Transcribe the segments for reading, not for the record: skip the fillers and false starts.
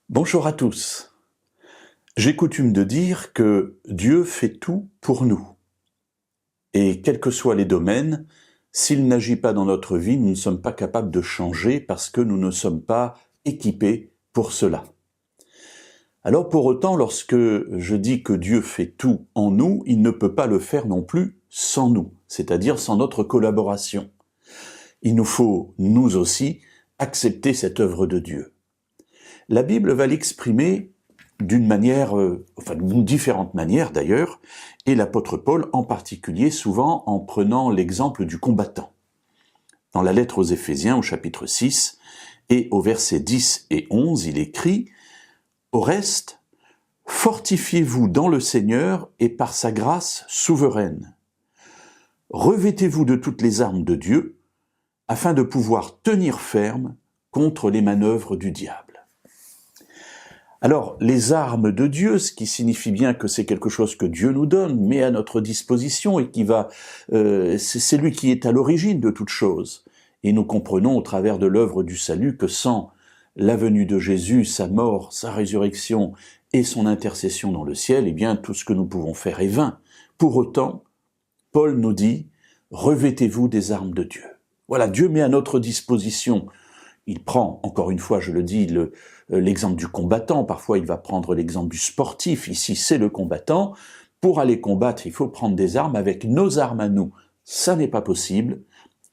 Bonjour à tous. J'ai coutume de dire que Dieu fait tout pour nous. Et quels que soient les domaines, s'il n'agit pas dans notre vie, nous ne sommes pas capables de changer parce que nous ne sommes pas équipés pour cela. Alors pour autant, lorsque je dis que Dieu fait tout en nous, il ne peut pas le faire non plus sans nous, c'est-à-dire sans notre collaboration. Il nous faut, nous aussi, accepter cette œuvre de Dieu. La Bible va l'exprimer d'une manière, d'une différente manière d'ailleurs, et l'apôtre Paul en particulier, souvent en prenant l'exemple du combattant. Dans la lettre aux Éphésiens au chapitre 6 et au verset 10 et 11, il écrit « Au reste, fortifiez-vous dans le Seigneur et par sa grâce souveraine. Revêtez-vous de toutes les armes de Dieu, afin de pouvoir tenir ferme contre les manœuvres du diable. » Alors, les armes de Dieu, ce qui signifie bien que c'est quelque chose que Dieu nous donne, met à notre disposition et qui va, c'est lui qui est à l'origine de toute chose. Et nous comprenons au travers de l'œuvre du salut que sans la venue de Jésus, sa mort, sa résurrection et son intercession dans le ciel, eh bien, tout ce que nous pouvons faire est vain. Pour autant, Paul nous dit, revêtez-vous des armes de Dieu. Voilà, Dieu met à notre disposition. Il prend, encore une fois, je le dis, l'exemple du combattant. Parfois, il va prendre l'exemple du sportif. Ici, c'est le combattant. Pour aller combattre, il faut prendre des armes avec nos armes à nous. Ça n'est pas possible.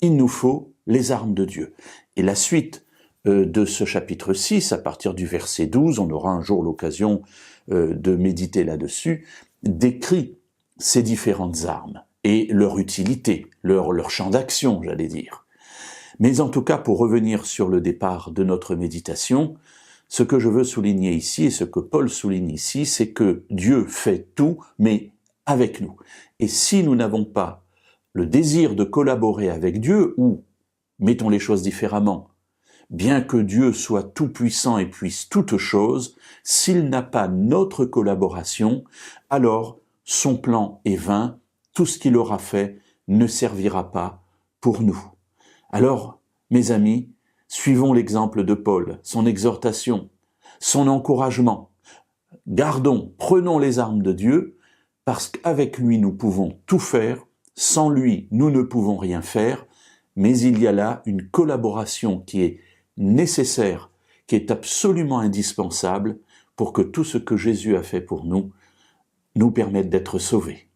Il nous faut les armes de Dieu. Et la suite de ce chapitre 6, à partir du verset 12, on aura un jour l'occasion de méditer là-dessus, décrit ces différentes armes et leur utilité, leur champ d'action, j'allais dire. Mais en tout cas, pour revenir sur le départ de notre méditation, ce que je veux souligner ici, et ce que Paul souligne ici, c'est que Dieu fait tout, mais avec nous. Et si nous n'avons pas le désir de collaborer avec Dieu, ou, mettons les choses différemment, bien que Dieu soit tout-puissant et puisse toutes choses, s'il n'a pas notre collaboration, alors son plan est vain, tout ce qu'il aura fait ne servira pas pour nous. Alors, mes amis, suivons l'exemple de Paul, son exhortation, son encouragement. Gardons, prenons les armes de Dieu, parce qu'avec lui nous pouvons tout faire, sans lui nous ne pouvons rien faire, mais il y a là une collaboration qui est nécessaire, qui est absolument indispensable pour que tout ce que Jésus a fait pour nous nous permette d'être sauvés.